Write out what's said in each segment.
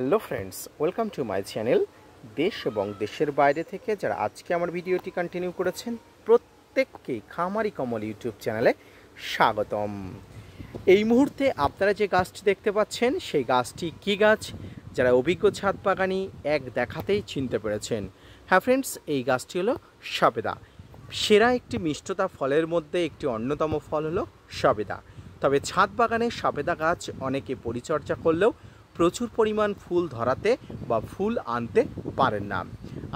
Hello friends, welcome to my channel. দেশ এবং দেশের বাইরে থেকে যারা আজকে আমার ভিডিওটি কন্টিনিউ করেছেন প্রত্যেককেই খামারি কমল ইউটিউব চ্যানেলে স্বাগতম। এই মুহূর্তে আপনারা যে গাছটি দেখতে পাচ্ছেন সেই গাছটি কী গাছ, যারা অভিজ্ঞ ছাদ বাগানি এক দেখাতেই চিনতে পেরেছেন। হ্যাঁ ফ্রেন্ডস, এই গাছটি হলো সবেদা। সেরা একটি মিষ্টতা ফলের মধ্যে একটি অন্যতম ফল হলো সবেদা। তবে ছাদ বাগানে সবেদা গাছ অনেকে পরিচর্যা করলেও প্রচুর পরিমাণ ফুল ধরাতে বা ফুল আনতে পারেন না।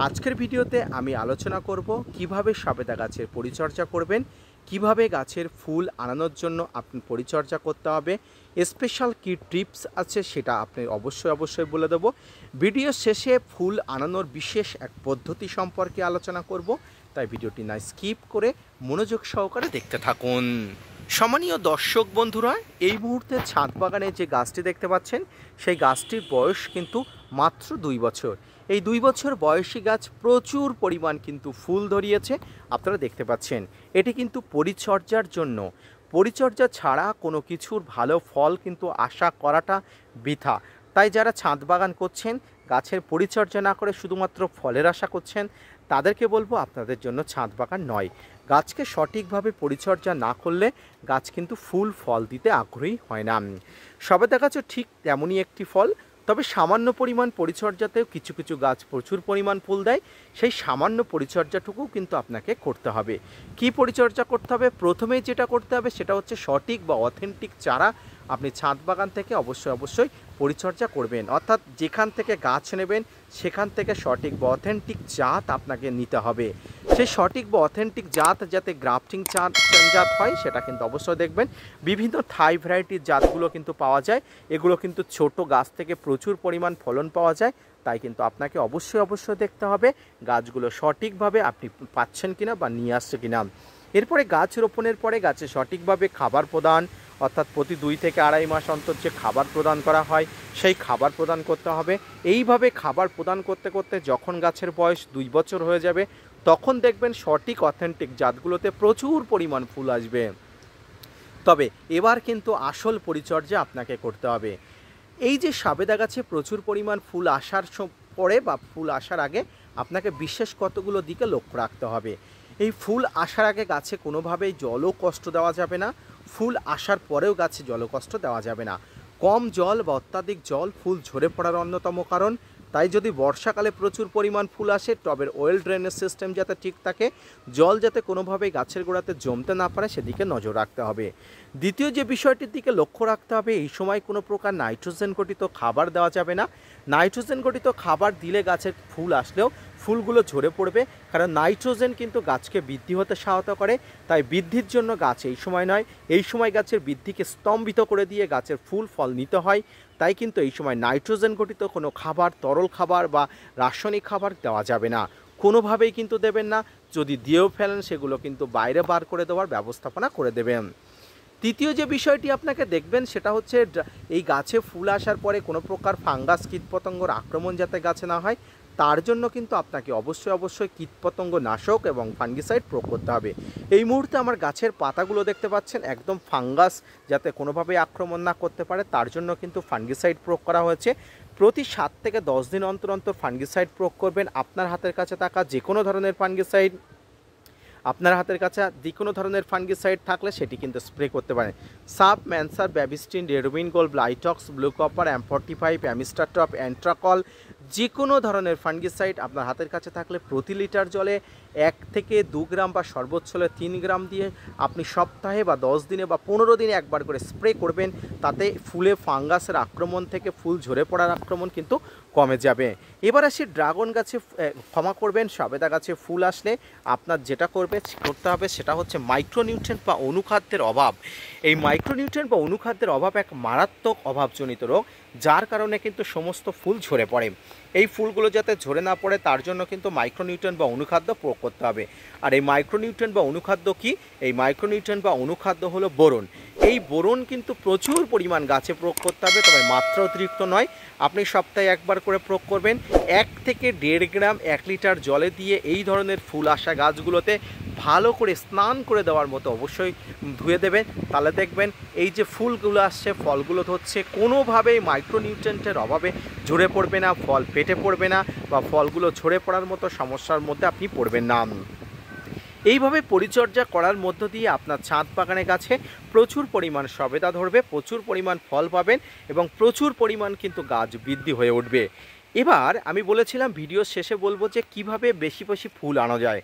আজকের ভিডিওতে আমি আলোচনা করব কিভাবে সবেদা গাছের পরিচর্যা করবেন, কিভাবে গাছের ফুল আনানোর জন্য আপনি পরিচর্যা করতে হবে, স্পেশাল কি টিপস আছে সেটা আপনি অবশ্যই বলে দেবো। ভিডিও শেষে ফুল আনানোর বিশেষ এক পদ্ধতি সম্পর্কে আলোচনা করব, তাই ভিডিওটি না স্কিপ করে মনোযোগ সহকারে দেখতে থাকুন। সম্মানীয় দর্শক বন্ধুরা, এই মুহূর্তে ছাদ বাগানে যে গাছটি দেখতে পাচ্ছেন সেই গাছটির বয়স কিন্তু মাত্র 2 বছর। এই 2 বছর বয়সী গাছ প্রচুর পরিমাণ কিন্তু ফুল ধরিয়েছে, আপনারা দেখতে পাচ্ছেন। এটি কিন্তু পরিচর্যার জন্য, পরিচর্যা ছাড়া কোনো কিছুর ভালো ফল কিন্তু আশা করাটা বৃথা। তাই যারা ছাদ বাগান করছেন, গাছের পরিচর্যা না করে শুধুমাত্র ফলের আশা করছেন, তাদেরকে বলবো আপনাদের জন্য ছাদ বাগান নয়। গাছকে সঠিকভাবে পরিচর্যা না করলে গাছ কিন্তু ফুল ফল দিতে আগ্রহী হয় না। সবেদা গাছও ঠিক তেমনই একটি ফল, তবে সামান্য পরিমাণ পরিচর্যাতেও কিছু কিছু গাছ প্রচুর পরিমাণ ফুল দেয়। সেই সামান্য পরিচর্যাটুকু কিন্তু আপনাকে করতে হবে। কি পরিচর্যা করতে হবে? প্রথমেই যেটা করতে হবে সেটা হচ্ছে সঠিক বা অথেন্টিক চারা আপনি ছাদ বাগান থেকে অবশ্যই পরিচর্যা করবেন। অর্থাৎ যেখান থেকে গাছ নেবেন সেখান থেকে সঠিক বা অথেন্টিক জাত আপনাকে নিতে হবে। সেই সঠিক বা অথেন্টিক জাত যাতে গ্রাফটিং জাত হয় সেটা কিন্তু অবশ্যই দেখবেন। বিভিন্ন থাই ভ্যারাইটির জাতগুলো কিন্তু পাওয়া যায়, এগুলো কিন্তু ছোট গাছ থেকে প্রচুর পরিমাণ ফলন পাওয়া যায়। তাই কিন্তু আপনাকে অবশ্যই দেখতে হবে গাছগুলো সঠিকভাবে আপনি পাচ্ছেন কিনা বা নিয়ে আসছে কিনা। এরপরে গাছ রোপণের পরে গাছে সঠিকভাবে খাবার প্রদান, অর্থাৎ প্রতি 2 থেকে আড়াই মাস অন্তর যে খাবার প্রদান করা হয় সেই খাবার প্রদান করতে হবে। এইভাবে খাবার প্রদান করতে করতে যখন গাছের বয়স 2 বছর হয়ে যাবে তখন দেখবেন সঠিক অথেন্টিক জাতগুলোতে প্রচুর পরিমাণ ফুল আসবে। তবে এবার কিন্তু আসল পরিচর্যা আপনাকে করতে হবে। এই যে সবেদা গাছে প্রচুর পরিমাণ ফুল আসার পরে বা ফুল আসার আগে আপনাকে বিশেষ কতগুলো দিকে লক্ষ্য রাখতে হবে। এই ফুল আসার আগে গাছে কোনোভাবেই জলও কষ্ট দেওয়া যাবে না, ফুল আসার পরেও গাছে জলকষ্ট দেওয়া যাবে না। কম জল বা অত্যাধিক জল ফুল ঝরে পড়ার অন্যতম কারণ। তাই যদি বর্ষাকালে প্রচুর পরিমাণ ফুল আসে টবের ওয়েল ড্রেনেজ সিস্টেম যাতে ঠিক থাকে, জল যাতে কোনোভাবেই গাছের গোড়াতে জমতে না পারে সেদিকে নজর রাখতে হবে। দ্বিতীয় যে বিষয়টির দিকে লক্ষ্য রাখতে হবে, এই সময় কোনো প্রকার নাইট্রোজেন ঘটিত খাবার দেওয়া যাবে না। নাইট্রোজেন ঘটিত খাবার দিলে গাছের ফুল আসলেও ফুলগুলো ঝরে পড়বে, কারণ নাইট্রোজেন কিন্তু গাছকে বৃদ্ধি হতে সহায়তা করে। তাই বৃদ্ধির জন্য গাছ এই সময় নয়, এই সময় গাছের বৃদ্ধিকে স্তম্ভিত করে দিয়ে গাছের ফুল ফল নিতে হয়। তাই কিন্তু এই সময় নাইট্রোজেন ঘটিত কোনো খাবার, তরল খাবার বা রাসায়নিক খাবার দেওয়া যাবে না, কোনোভাবেই কিন্তু দেবেন না। যদি দিয়েও ফেলেন সেগুলো কিন্তু বাইরে বার করে দেওয়ার ব্যবস্থাপনা করে দেবেন। তৃতীয় যে বিষয়টি আপনাকে দেখবেন সেটা হচ্ছে এই গাছে ফুল আসার পরে কোনো প্রকার ফাঙ্গাস কীটপতঙ্গর আক্রমণ যাতে গাছে না হয়, তার জন্য কিন্তু আপনাকে অবশ্যই কীটপতঙ্গ নাশক এবং ফাঙ্গিসাইড প্রয়োগ করতে হবে। এই মুহূর্তে আমার গাছের পাতাগুলো দেখতে পাচ্ছেন একদম ফাঙ্গাস যাতে কোনোভাবেই আক্রমণ না করতে পারে তার জন্য কিন্তু ফাঙ্গিসাইড প্রয়োগ করা হয়েছে। প্রতি 7 থেকে 10 দিন অন্তর ফাঙ্গিসাইড প্রয়োগ করবেন। আপনার হাতের কাছে থাকা যে কোনো ধরনের ফাঙ্গিসাইড, আপনার হাতের কাছে যে কোনো ধরনের ফাঙ্গিসাইড থাকলে সেটি কিন্তু স্প্রে করতে পারেন। সাপ, ম্যানসার, Bavistin, Redwin Gold, Blitox, blue copper, M45, Amistar Top, Antracol, যে কোনো ধরনের ফাঙ্গিসাইড আপনার হাতের কাছে থাকলে প্রতি লিটার জলে 1 থেকে 2 গ্রাম বা সর্বোচ্চ হলে 3 গ্রাম দিয়ে আপনি সপ্তাহে বা 10 দিনে বা 15 দিনে একবার করে স্প্রে করবেন। তাতে ফুলে ফাঙ্গাসের আক্রমণ থেকে ফুল ঝরে পড়ার আক্রমণ কিন্তু কমে যাবে। এবার আসি ড্রাগন গাছে, ক্ষমা করবেন, সবেদা গাছে ফুল আসলে আপনার যেটা করতে হবে সেটা হচ্ছে মাইক্রোনিউট্রিয়েন্ট বা অনুখাদ্যের অভাব। এই মাইক্রোনিউট্রিয়েন্ট বা অনুখাদ্যের অভাব এক মারাত্মক অভাবজনিত রোগ, যার কারণে কিন্তু সমস্ত ফুল ঝরে পড়ে। এই ফুলগুলো যাতে ঝরে না পড়ে তার জন্য কিন্তু মাইক্রোনিউট্রিয়েন্ট বা অনুখাদ্য প্রয়োগ করতে হবে। আর এই মাইক্রোনিউট্রিয়েন্ট বা অনুখাদ্য কি? এই মাইক্রোনিউট্রিয়েন্ট বা অনুখাদ্য হলো বোরন। এই বোরন কিন্তু প্রচুর পরিমাণ গাছে প্রয়োগ করতে হবে, তবে মাত্রা অতিরিক্ত নয়। আপনি সপ্তাহে একবার করে প্রয়োগ করবেন। 1 থেকে 1.5 গ্রাম 1 লিটার জলে দিয়ে এই ধরনের ফুল আসা গাছগুলোতে ভালো করে স্নান করে দেওয়ার মতো অবশ্যই ধুয়ে দেবেন। তাহলে দেখবেন এই যে ফুলগুলো আসছে, ফলগুলো হচ্ছে, কোনোভাবেই মাইক্রোনিউট্রিয়েন্টের অভাবে ঝরে পড়বে না, ফল ফেটে পড়বে না, বা ফলগুলো ঝরে পড়ার মতো সমস্যার মধ্যে আপনি পড়বেন না। এইভাবে পরিচর্যা করার মধ্য দিয়ে আপনার ছাদ বাগানে গাছে প্রচুর পরিমাণ সবেদা ধরবে, প্রচুর পরিমাণ ফল পাবেন এবং প্রচুর পরিমাণ কিন্তু গাছ বৃদ্ধি হয়ে উঠবে। এবার আমি বলেছিলাম ভিডিও শেষে বলবো যে কিভাবে বেশি বেশি ফুল আনা যায়।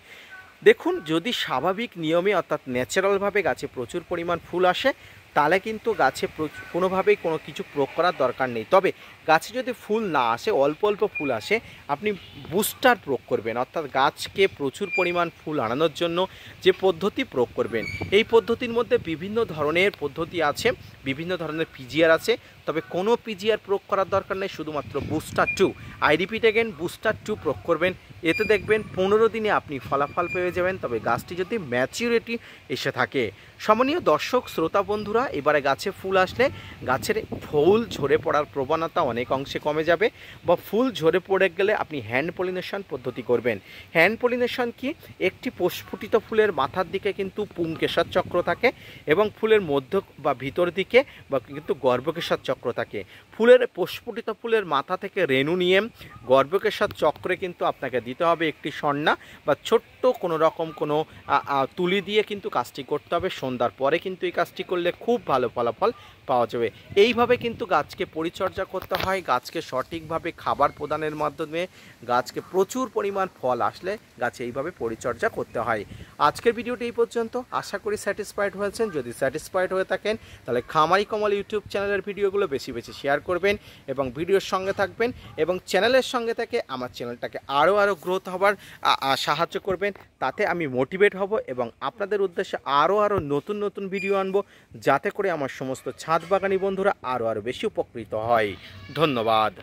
দেখুন, যদি স্বাভাবিক নিয়মে অর্থাৎ ন্যাচারালভাবে গাছে প্রচুর পরিমাণ ফুল আসে, তাহলে কিন্তু গাছে কোনোভাবেই কোনো কিছু প্রয়োগ করার দরকার নেই। তবে গাছে যদি ফুল না আসে, অল্প অল্প ফুল আসে, আপনি বুস্টার প্রয়োগ করবেন, অর্থাৎ গাছকে প্রচুর পরিমাণ ফুল আনানোর জন্য যে পদ্ধতি প্রয়োগ করবেন। এই পদ্ধতির মধ্যে বিভিন্ন ধরনের পদ্ধতি আছে, বিভিন্ন ধরনের পিজিআর আছে, তবে কোনো পিজিআর প্রয়োগ করার দরকার নেই, শুধুমাত্র booster 2, I repeat again, booster 2 প্রয়োগ করবেন। এতে দেখবেন 15 দিনে আপনি ফলাফল পেয়ে যাবেন, তবে গাছটি যদি ম্যাচিউরিটি এসে থাকে। সম্মানীয় দর্শক শ্রোতা বন্ধুরা, এবারে গাছে ফুল আসলে গাছের ফুল ঝরে পড়ার প্রবণতা অনেক অংশে কমে যাবে, বা ফুল ঝরে পড়ে গেলে আপনি হ্যান্ড পলিনেশন পদ্ধতি করবেন। হ্যান্ড পলিনেশন কি? একটি প্রস্ফুটিত ফুলের মাথার দিকে কিন্তু পুংকেশর চক্র থাকে এবং ফুলের মধ্য বা ভিতর দিকে বা কিন্তু গর্ভকেশর চক্র থাকে। ফুলের প্রস্ফুটিত ফুলের মাথা থেকে রেণু নিয়ে গর্ভকেশর চক্রে কিন্তু আপনাকে দিতে হবে একটি সন্না বা ছোট্ট কোনো রকম কোনো তুলি দিয়ে কিন্তু কাজটি করতে হবে। সন্ধ্যার পরে কিন্তু এই কাজটি করলে খুব ভালো ফলাফল পাওয়া যাবে। এইভাবে কিন্তু গাছকে পরিচর্যা করতে হয়। গাছকে সঠিকভাবে খাবার প্রদানের মাধ্যমে গাছকে প্রচুর পরিমাণ ফল আসলে গাছে এইভাবে পরিচর্যা করতে হয়। আজকের ভিডিওটি এই পর্যন্ত। আশা করি স্যাটিসফাইড হয়েছেন। যদি স্যাটিসফাইড হয়ে থাকেন তাহলে খামারি কমল ইউটিউব চ্যানেলের ভিডিওগুলো বেশি বেশি শেয়ার করবেন এবং ভিডিওর সঙ্গে থাকবেন, এবং চ্যানেলের সঙ্গে থেকে আমার চ্যানেলটাকে আরও গ্রোথ হবার সাহায্য করবেন। তাতে আমি মোটিভেট হব এবং আপনাদের উদ্দেশ্যে আরও নতুন নতুন ভিডিও আনবো, যাতে করে আমার সমস্ত ছাদ বাগানি বন্ধুরা আরও বেশি উপকৃত হয়। ধন্যবাদ।